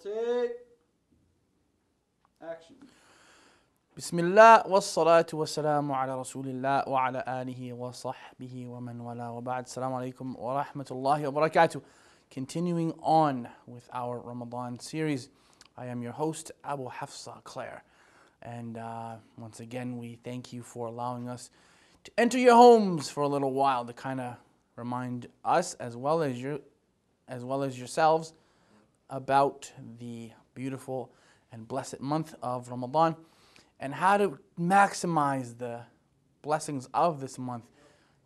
take action. Bismillah wa salatu wa salamu ala rasulillah wa ala alihi wa sahbihi wa man wala wa ba'd. Assalamu alaikum wa rahmatullahi wa barakatuh. Continuing on with our Ramadan series, I am your host, Abu Hafsa Claire. And once again, we thank you for allowing us to enter your homes for a little while to kind of remind us as well as yourselves about the beautiful and blessed month of Ramadan and how to maximize the blessings of this month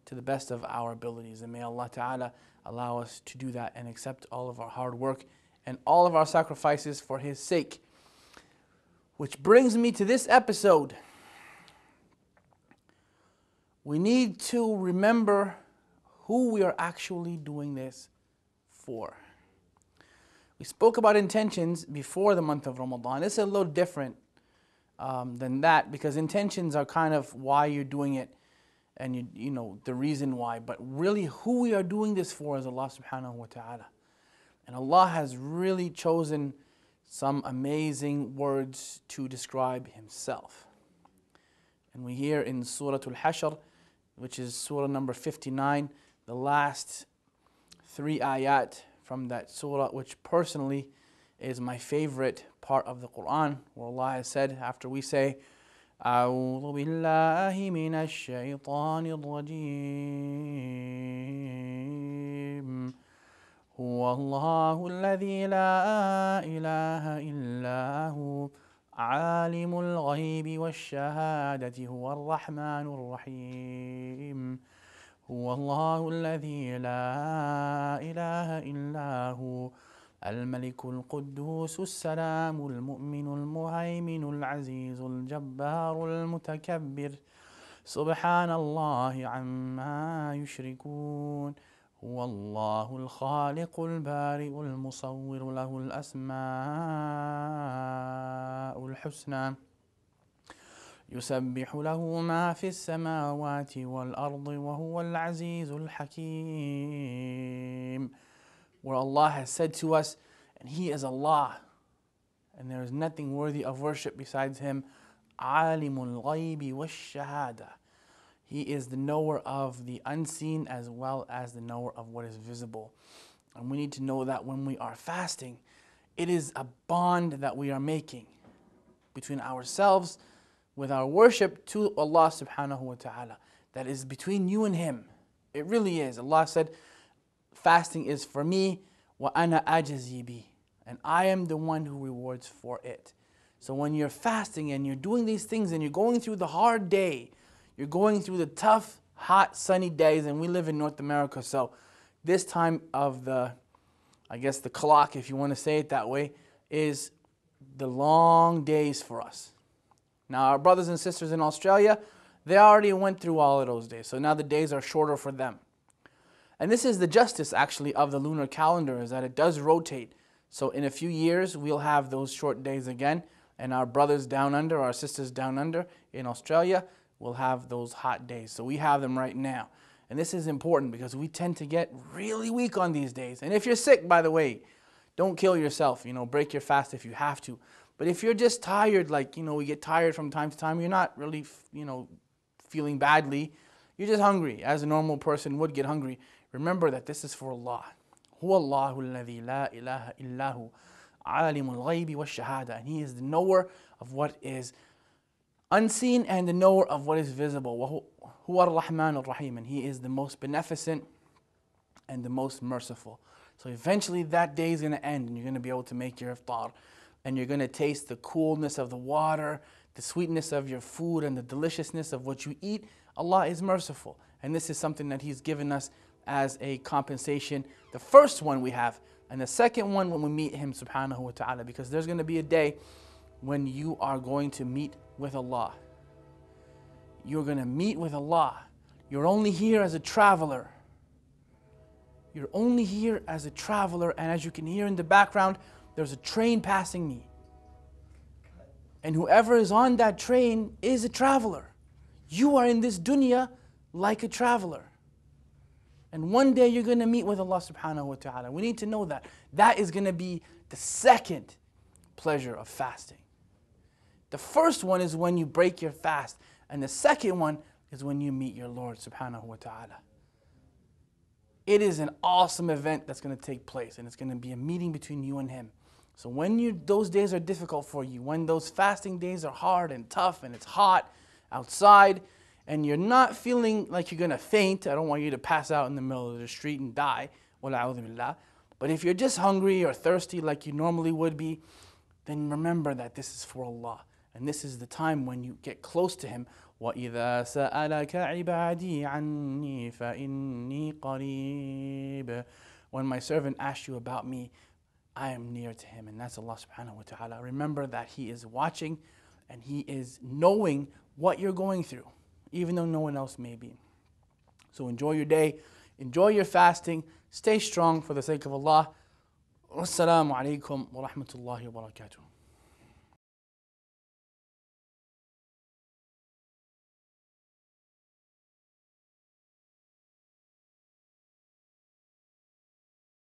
to the best of our abilities. And may Allah Ta'ala allow us to do that and accept all of our hard work and all of our sacrifices for His sake. Which brings me to this episode. We need to remember who we are actually doing this for. We spoke about intentions before the month of Ramadan. It's a little different than that because intentions are kind of why you're doing it and you know the reason why. But really who we are doing this for is Allah subhanahu wa ta'ala. And Allah has really chosen some amazing words to describe Himself. And we hear in Surah Al-Hashr, which is Surah number 59, the last 3 ayat from that surah, which personally is my favorite part of the Quran, where Allah has said, after we say, أعوذ بالله من الشيطان الرجيم هو الله الذي لا إله إلا هو عالم الغيب والشهادة هو الرحمن الرحيم هو الله الذي لا إله إلا هو الملك القدوس السلام المؤمن المهيمن العزيز الجبار المتكبر سبحان الله عما يشركون هو الله الخالق البارئ المصور له الأسماء الحسنى يسبح له ما في السماوات والأرض وهو العزيز الحكيم. Where Allah has said to us, and He is Allah, and there is nothing worthy of worship besides Him, عالم الغيب والشهادة. He is the knower of the unseen as well as the knower of what is visible. And we need to know that when we are fasting, it is a bond that we are making between ourselves with our worship to Allah subhanahu wa ta'ala. That is between you and Him. It really is. Allah said, fasting is for me, wa ana ajzi bi, and I am the one who rewards for it. So when you're fasting and you're doing these things and you're going through the hard day, you're going through the tough, hot, sunny days, and we live in North America, so this time of the clock, if you want to say it that way, is the long days for us. Now our brothers and sisters in Australia, they already went through all of those days, so now the days are shorter for them. And this is the justice actually of the lunar calendar, is that it does rotate. So in a few years, we'll have those short days again, and our brothers down under, our sisters down under in Australia, will have those hot days. So we have them right now. And this is important because we tend to get really weak on these days. And if you're sick, by the way, don't kill yourself. Break your fast if you have to. But if you're just tired, we get tired from time to time, you're not really, feeling badly. You're just hungry, as a normal person would get hungry. Remember that this is for Allah. هو الله الذي لا إله إلا هو عالم الغيب والشهادة. And He is the knower of what is unseen and the knower of what is visible. هو الرحمن الرحيم. And He is the most beneficent and the most merciful. So eventually that day is going to end and you're going to be able to make your iftar. And you're going to taste the coolness of the water, the sweetness of your food, and the deliciousness of what you eat. Allah is merciful. And this is something that He's given us as a compensation. The first one we have, and the second one when we meet Him subhanahu wa ta'ala, because there's going to be a day when you are going to meet with Allah. You're going to meet with Allah. You're only here as a traveler. You're only here as a traveler, and as you can hear in the background, there's a train passing me. And whoever is on that train is a traveler. You are in this dunya like a traveler. And one day you're going to meet with Allah subhanahu wa ta'ala. We need to know that. That is going to be the second pleasure of fasting. The first one is when you break your fast, and the second one is when you meet your Lord subhanahu wa ta'ala. It is an awesome event that's going to take place, and it's going to be a meeting between you and Him. So when those days are difficult for you, when those fasting days are hard and tough and it's hot outside, and you're not feeling like you're going to faint, I don't want you to pass out in the middle of the street and die, wala'udhu billah. But if you're just hungry or thirsty like you normally would be, then remember that this is for Allah. And this is the time when you get close to Him. وَإِذَا سَأَلَكَ عِبَادِي عَنِّي فَإِنِّي قَرِيبٌ. When my servant asks you about me, I am near to him. And that's Allah subhanahu wa ta'ala. Remember that He is watching and He is knowing what you're going through, even though no one else may be. So enjoy your day, enjoy your fasting, stay strong for the sake of Allah. Wassalamu alaikum wa rahmatullahi wa barakatuh.